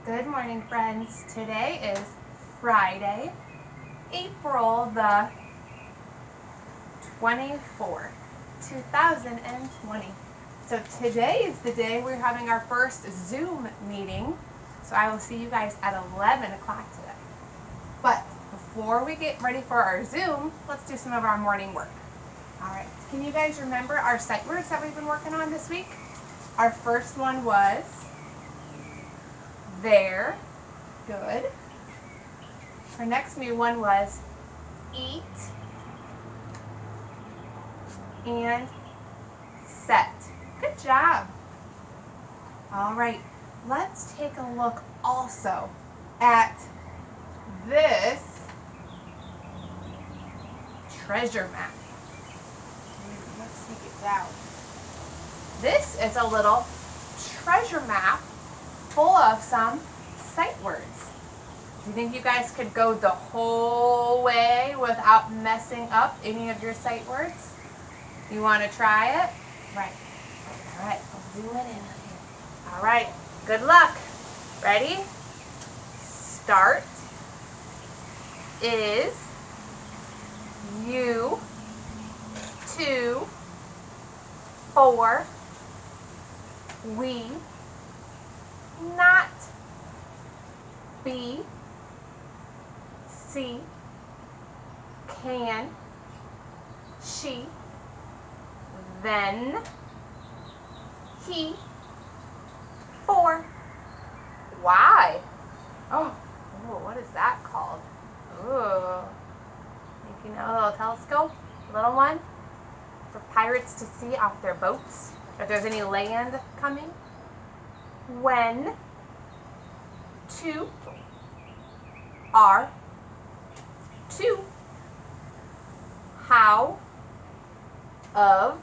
Good morning, friends. Today is Friday, April the 24th, 2020. So today is the day we're having our first Zoom meeting. So I will see you guys at 11 o'clock today. But before we get ready for our Zoom, let's do some of our morning work. All right. Can you guys remember our sight words that we've been working on this week? Our first one was there. Good. Our next new one was eat and set. Good job. All right, let's take a look also at this treasure map. Let's take it down. This is a little treasure map full of some sight words. Do you think you guys could go the whole way without messing up any of your sight words? You want to try it? Right. All right, I'll zoom it in here. All right, good luck. Ready? Start is you, 2, 4, we, not, be, see, can, she, then, he, for, why. Oh, what is that called? Ooh, think you know, a little telescope, little one for pirates to see off their boats if there's any land coming. When, to, are, to, how, of,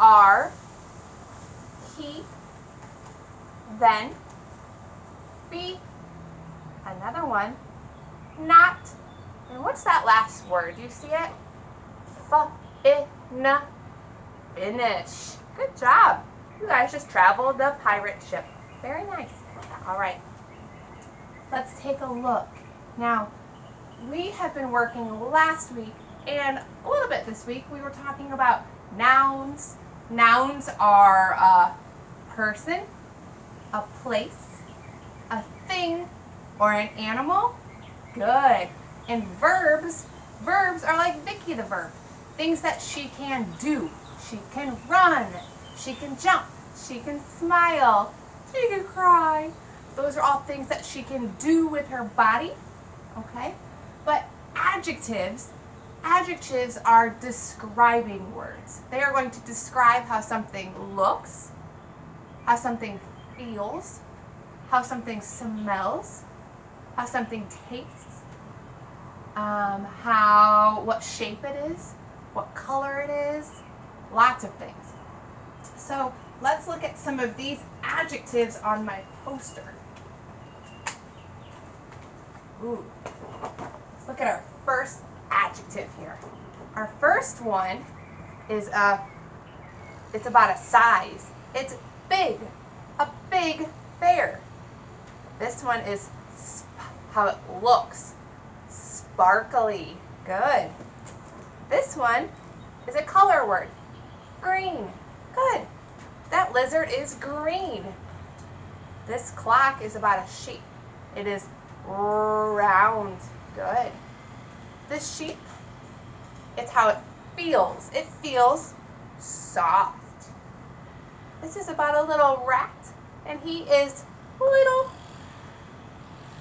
are, he, then, be, another one, not, and what's that last word? Do you see it? Finish. Good job. You guys just traveled the pirate ship. Very nice. All right. Let's take a look. Now, we have been working last week and a little bit this week. We were talking about nouns. Nouns are a person, a place, a thing, or an animal. Good. And verbs are like Vicky the verb. Things that she can do. She can run. She can jump. She can smile. She can cry. Those are all things that she can do with her body. Okay? But adjectives are describing words. They are going to describe how something looks, how something feels, how something smells, how something tastes, what shape it is, what color it is, lots of things. So let's look at some of these adjectives on my poster. Ooh. Let's look at our first adjective here. Our first one is it's about a size. It's big, a big bear. This one is how it looks, sparkly. Good. This one is a color word, green. Good. That lizard is green. This clock is about a sheep. It is round. Good. This sheep, it's how it feels. It feels soft. This is about a little rat, and he is little.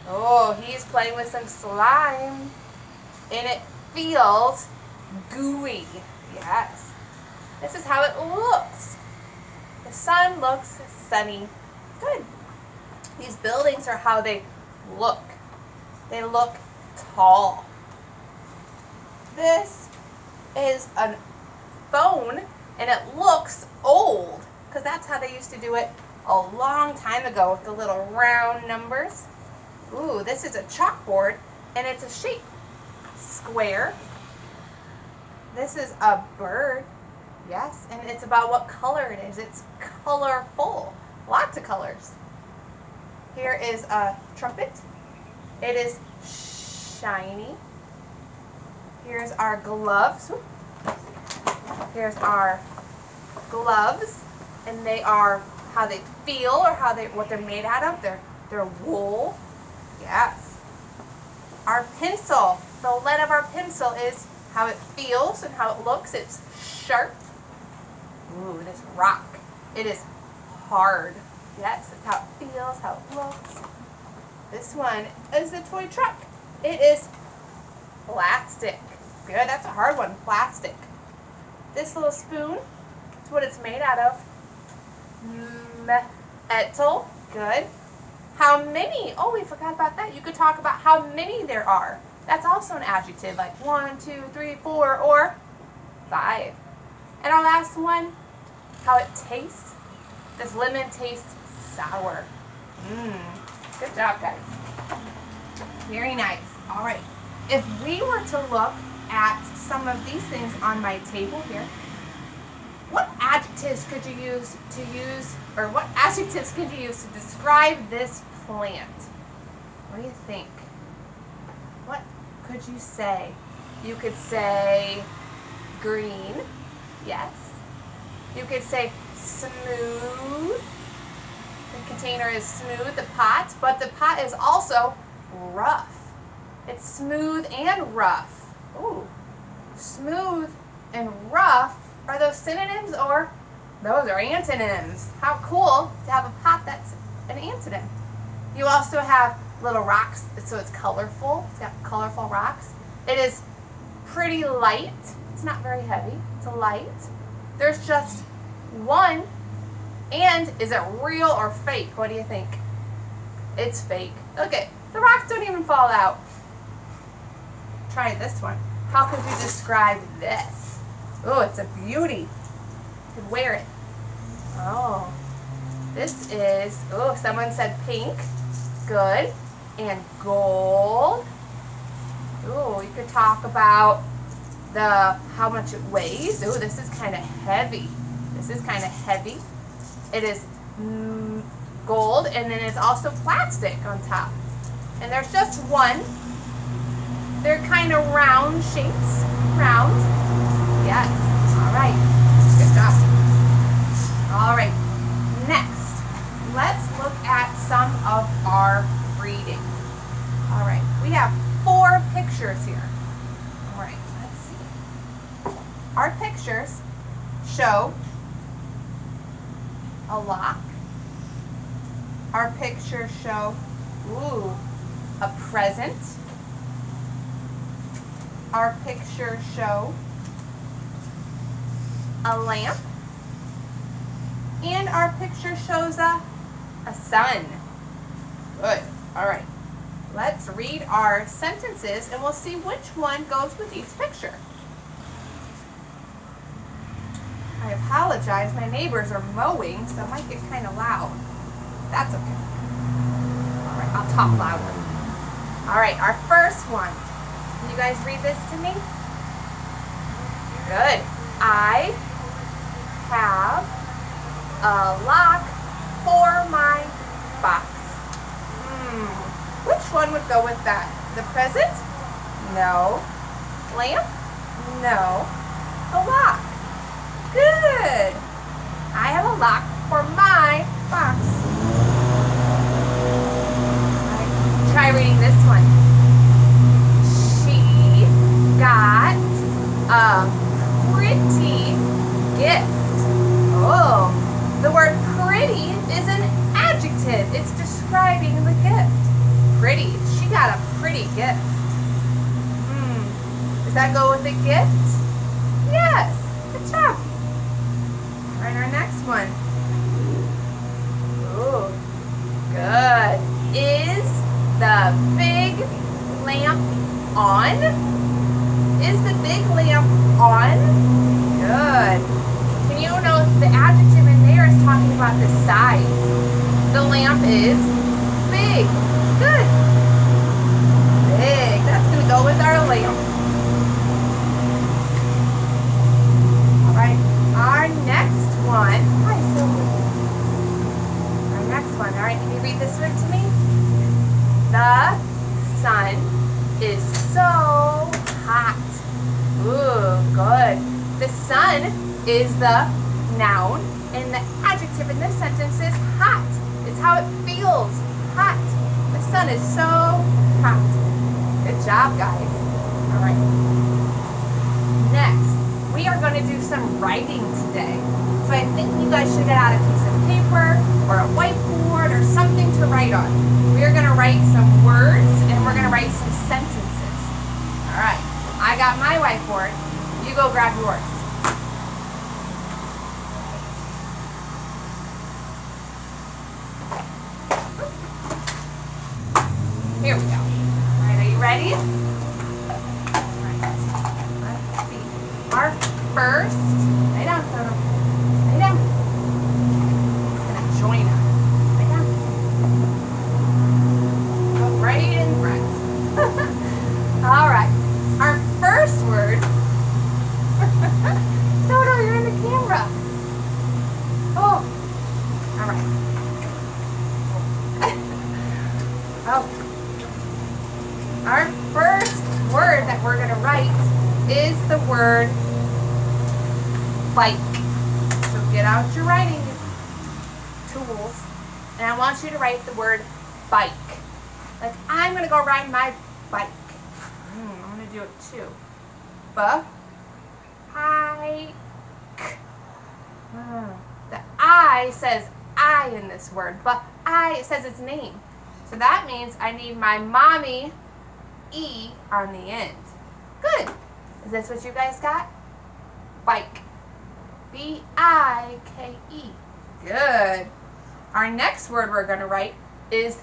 Oh, he's playing with some slime, and it feels gooey. Yes. This is how it looks. The sun looks sunny. Good. These buildings are how they look. They look tall. This is a phone, and it looks old, because that's how they used to do it a long time ago with the little round numbers. Ooh, this is a chalkboard, and it's a shape. Square. This is a bird. Yes, and it's about what color it is. It's colorful. Lots of colors. Here is a trumpet. It is shiny. Here's our gloves. Here's our gloves, and they are how they feel or what they're made out of. They're wool. Yes. Our pencil. The lead of our pencil is how it feels and how it looks. It's sharp. Ooh, it is rock. It is hard. Yes, it's how it feels, how it looks. This one is the toy truck. It is plastic. Good, that's a hard one, plastic. This little spoon, it's what it's made out of. Metal. Good. How many? Oh, we forgot about that. You could talk about how many there are. That's also an adjective, like 1, 2, 3, 4, or 5. And our last one, how it tastes. This lemon tastes sour. Good job, guys. Very nice. All right. If we were to look at some of these things on my table here, what adjectives could you use or what adjectives could you use to describe this plant? What do you think? What could you say? You could say green. Yes. You could say smooth. The container is smooth, the pot, but the pot is also rough. It's smooth and rough. Ooh. Smooth and rough. Are those synonyms or those are antonyms? How cool to have a pot that's an antonym. You also have little rocks, so it's colorful. It's got colorful rocks. It is pretty light. It's not very heavy. It's light. There's just one. And is it real or fake? What do you think? It's fake. Look at the rocks don't even fall out. Try this one. How could you describe this? Oh, it's a beauty. You could wear it. Oh, this is, oh, someone said pink. Good. And gold. Oh, you could talk about how much it weighs. Oh, this is kind of heavy. This is kind of heavy. It is gold, and then it's also plastic on top. And there's just one. They're kind of round shapes. Round. Yes. All right. Good job. All right. Next, let's look at some of our reading. All right. We have 4 pictures here. All right. Let's see. Our pictures show a lock. Our pictures show, a present. Our pictures show a lamp. And our picture shows a sun. Good. All right. Let's read our sentences and we'll see which one goes with each picture. I apologize, my neighbors are mowing, so it might get kind of loud. That's okay. All right, I'll talk louder. All right, our first one. Can you guys read this to me? Good. I have a lock for my box. Which one would go with that? The present? No. Lamp? No. The lock. Good. I have a lock for my box. All right, try reading this one. She got a pretty gift. Oh, the word pretty is an adjective. It's describing the gift. Pretty. She got a pretty gift. Does that go with the gift? Yes. Good job. All right, our next one. Ooh, good. Is the big lamp on? Is the big lamp on? Good. Can you know the adjective in there is talking about the size? The lamp is big. Good. Big. That's going to go with our lamp. All right. Our next one. Hi, Sylvia. Our next one. right, can you read this word to me? The sun is so hot. Ooh, good. The sun is the noun, and the adjective in this sentence is hot. It's how it feels. Hot. The sun is so hot. Good job, guys. All right. Next, we are going to do some writing today. So I think you guys should get out a piece of paper or a whiteboard or something to write on. We are going to write some words and we're going to write some sentences. All right. I got my whiteboard. You go grab yours. Here we go. All right, are you ready? All right, let's see. Our first, lay down, Soto. Lay down. It's gonna join us. Lay down. Go right in front. All right, our first word. Soto, you're in the camera. Oh, all right. Oh. Our first word that we're going to write is the word bike. So get out your writing tools, and I want you to write the word bike. Like, I'm going to go ride my bike. I'm going to do it too. Bike. The I says I in this word, but I, it says its name. So that means I need my mommy E on the end. Good. Is this what you guys got? Bike. B-I-K-E. Good. Our next word we're going to write is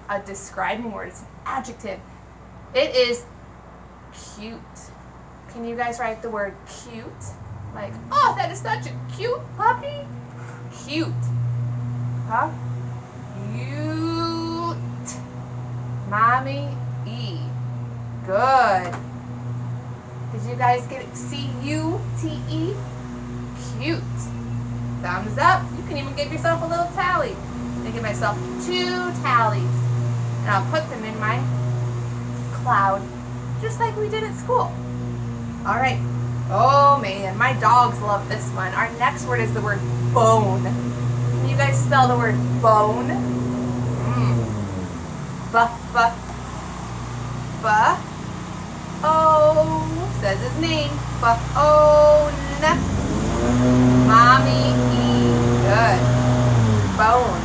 a describing word. It's an adjective. It is cute. Can you guys write the word cute? Like, oh, that is such a cute puppy. Cute. Huh? Cute. Mommy E. Good. Did you guys get it? C-U-T-E? Cute. Thumbs up. You can even give yourself a little tally. I'm going to give myself 2 tallies. And I'll put them in my cloud, just like we did at school. All right. Oh, man. My dogs love this one. Our next word is the word bone. Can you guys spell the word bone? Oh, says his name. Bone. Mommy E. Good. Bone.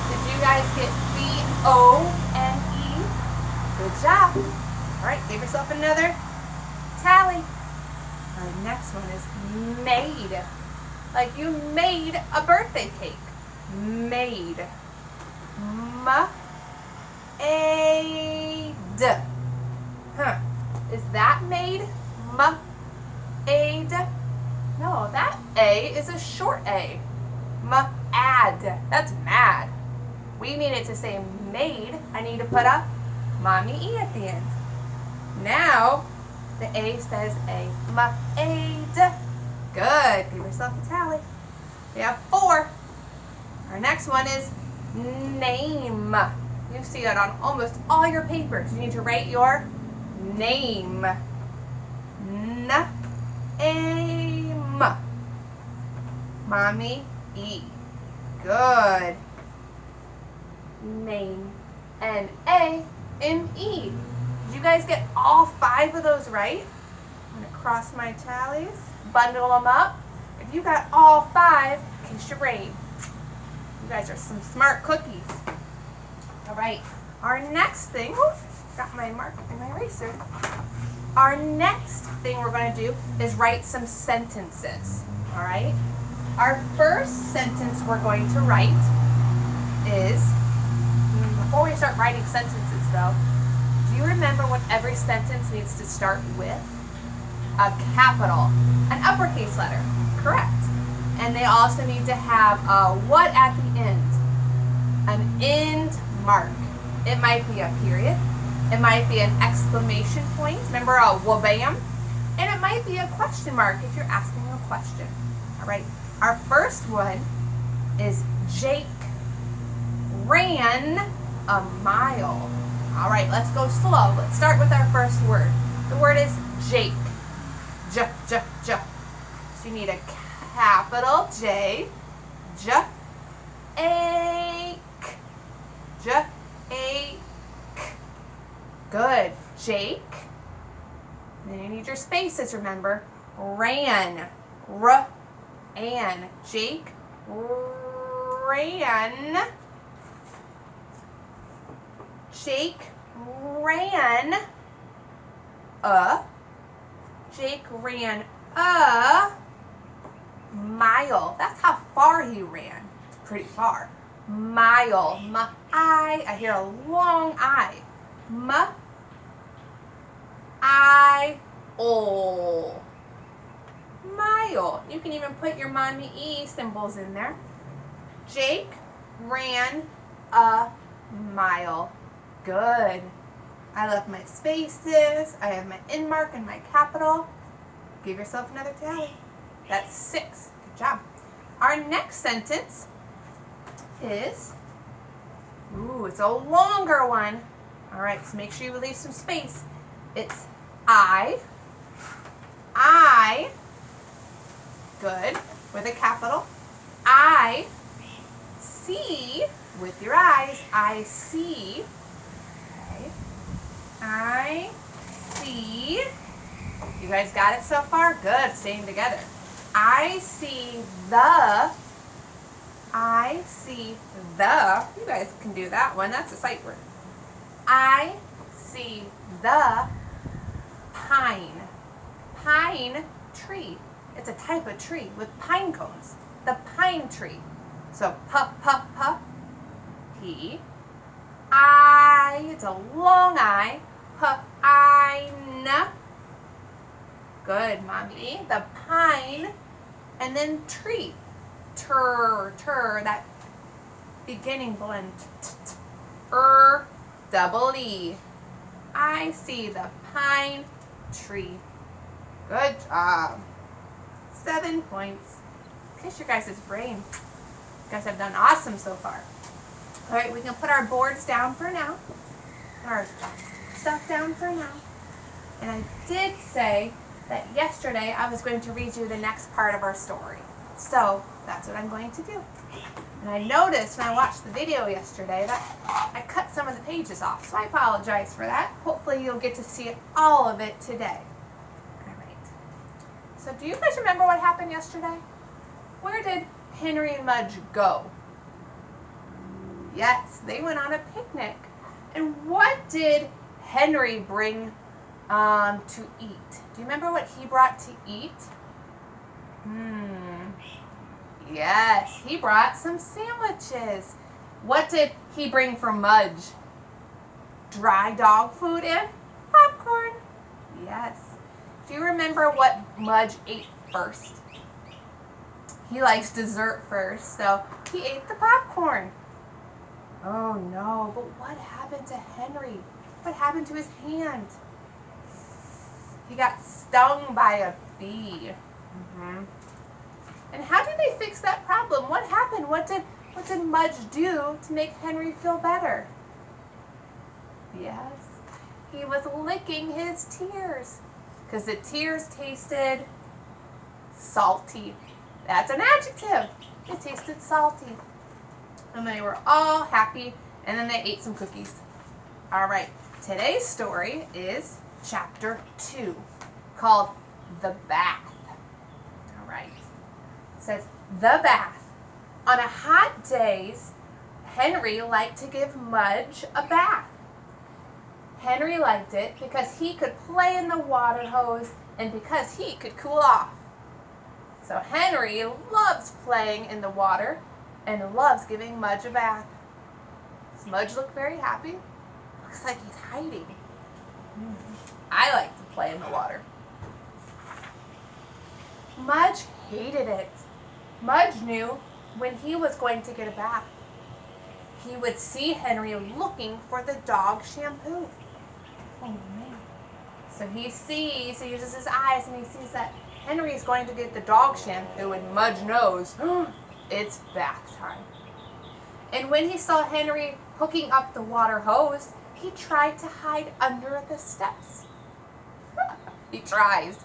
Did you guys get B-O-N-E? Good job. All right, give yourself another tally. Our next one is made. Like you made a birthday cake. Made. Ma-a-d. Huh. Is that made? Ma-a-d. No, that A is a short A. Ma-ad. That's mad. We need it to say made. I need to put a mommy E at the end. Now, the A says A. Ma-a-d. Good. Give yourself a tally. We have 4. Our next one is name. You see it on almost all your papers. You need to write your name. N-A-M. Mommy E. Good. Name. N-A-M-E. Did you guys get all 5 of those right? I'm going to cross my tallies, bundle them up. If you got all 5, kiss your brain. You guys are some smart cookies. All right. Our next thing, got my marker and my eraser. Our next thing we're going to do is write some sentences. All right. Our first sentence we're going to write is, before we start writing sentences though, do you remember what every sentence needs to start with? A capital, an uppercase letter, correct. And they also need to have a what at the end? An end mark. It might be a period. It might be an exclamation point. Remember a wabam? And it might be a question mark if you're asking a question. All right. Our first one is Jake ran a mile. All right, let's go slow. Let's start with our first word. The word is Jake. J. So you need a capital J. J. Ache. J. Ache. Good. Jake. Then you need your spaces, remember. Ran. R-an. Jake ran. Jake ran a. Jake ran a mile. That's how far he ran. It's pretty far. Mile. I hear a long I. I-O. Mile. You can even put your mommy E symbols in there. Jake ran a mile. Good. I love my spaces. I have my end mark and my capital. Give yourself another tally. That's 6. Good job. Our next sentence is, it's a longer one. All right, so make sure you leave some space. It's I, good, with a capital. I see, with your eyes, I see. Okay. I see. You guys got it so far? Good, staying together. I see the. You guys can do that one. That's a sight word. I see the pine. Pine tree. It's a type of tree with pine cones. The pine tree. So P. I. It's a long I. Pine. Good, mommy. The pine. And then tree. That beginning blend. Double E. I see the pine tree. Good job. 7 points. Kiss your guys' brain. You guys have done awesome so far. All right, we can put our boards down for now. Our stuff down for now. And I did say that yesterday I was going to read you the next part of our story. So that's what I'm going to do. And I noticed when I watched the video yesterday that I cut some of the pages off. So I apologize for that. Hopefully you'll get to see all of it today. All right. So do you guys remember what happened yesterday? Where did Henry and Mudge go? Yes, they went on a picnic. And what did Henry bring to eat? Do you remember what he brought to eat? Yes, he brought some sandwiches. What did he bring for Mudge? Dry dog food and popcorn. Yes. Do you remember what Mudge ate first? He likes dessert first, so he ate the popcorn. Oh no, but what happened to Henry? What happened to his hand? He got stung by a bee. And how did they fix that problem? What happened? What did Mudge do to make Henry feel better? Yes, he was licking his tears because the tears tasted salty. That's an adjective. It tasted salty. And they were all happy, and then they ate some cookies. All right, today's story is chapter 2, called The Bath. All right. It says, the bath. On a hot days, Henry liked to give Mudge a bath. Henry liked it because he could play in the water hose and because he could cool off. So Henry loves playing in the water and loves giving Mudge a bath. Does Mudge look very happy? Looks like he's hiding. I like to play in the water. Mudge hated it. Mudge knew when he was going to get a bath. He would see Henry looking for the dog shampoo. Oh man. So he uses his eyes and he sees that Henry is going to get the dog shampoo and Mudge knows it's bath time. And when he saw Henry hooking up the water hose, he tried to hide under the steps. He tries.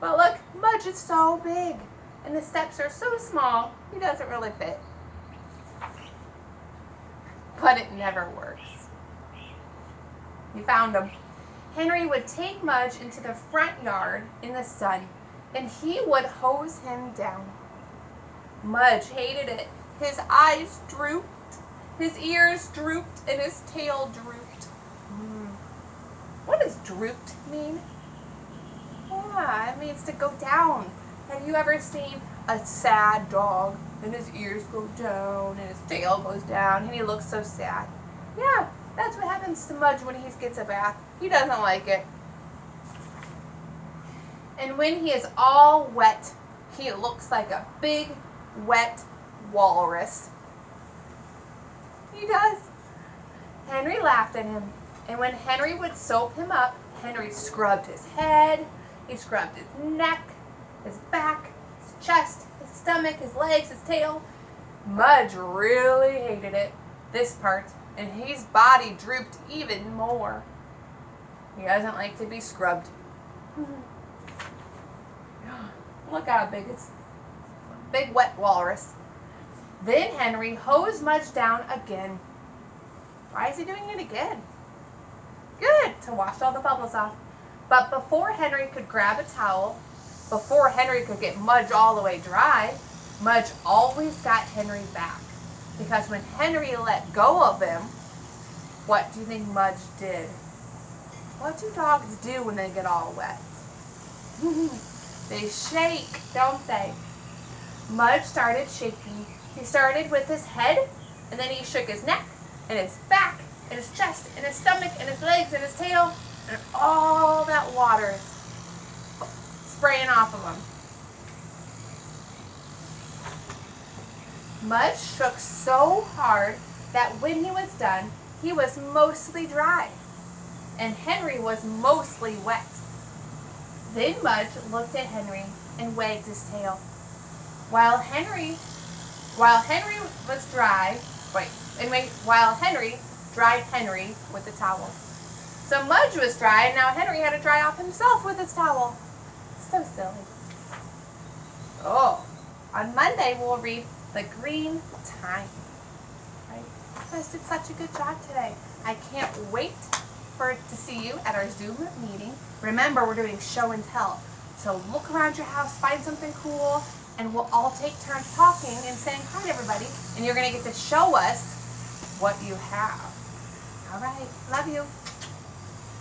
But look, Mudge is so big, and the steps are so small, he doesn't really fit. But it never works. He found him. Henry would take Mudge into the front yard in the sun, and he would hose him down. Mudge hated it. His eyes drooped, his ears drooped, and his tail drooped. What does drooped mean? Yeah, it means to go down. Have you ever seen a sad dog and his ears go down and his tail goes down and he looks so sad? Yeah, that's what happens to Mudge when he gets a bath. He doesn't like it. And when he is all wet, he looks like a big, wet walrus. He does. Henry laughed at him, and when Henry would soap him up, Henry scrubbed his head, he scrubbed his neck, his back, his chest, his stomach, his legs, his tail. Mudge really hated it, this part, and his body drooped even more. He doesn't like to be scrubbed. Look how big it's. Big wet walrus. Then Henry hosed Mudge down again. Why is he doing it again? Good, to wash all the bubbles off. But before Henry could grab a towel, before Henry could get Mudge all the way dry, Mudge always got Henry back. Because when Henry let go of him, what do you think Mudge did? What do dogs do when they get all wet? They shake, don't they? Mudge started shaking. He started with his head, and then he shook his neck, and his back, and his chest, and his stomach, and his legs, and his tail, and all that water spraying off of him. Mudge shook so hard that when he was done, he was mostly dry, and Henry was mostly wet. Then Mudge looked at Henry and wagged his tail. While Henry dried Henry with the towel. So Mudge was dry, and now Henry had to dry off himself with his towel. So silly. Oh, on Monday we'll read The Green Time. Right? You guys did such a good job today. I can't wait to see you at our Zoom meeting. Remember, we're doing show and tell. So look around your house, find something cool, and we'll all take turns talking and saying hi to everybody. And you're going to get to show us what you have. All right. Love you.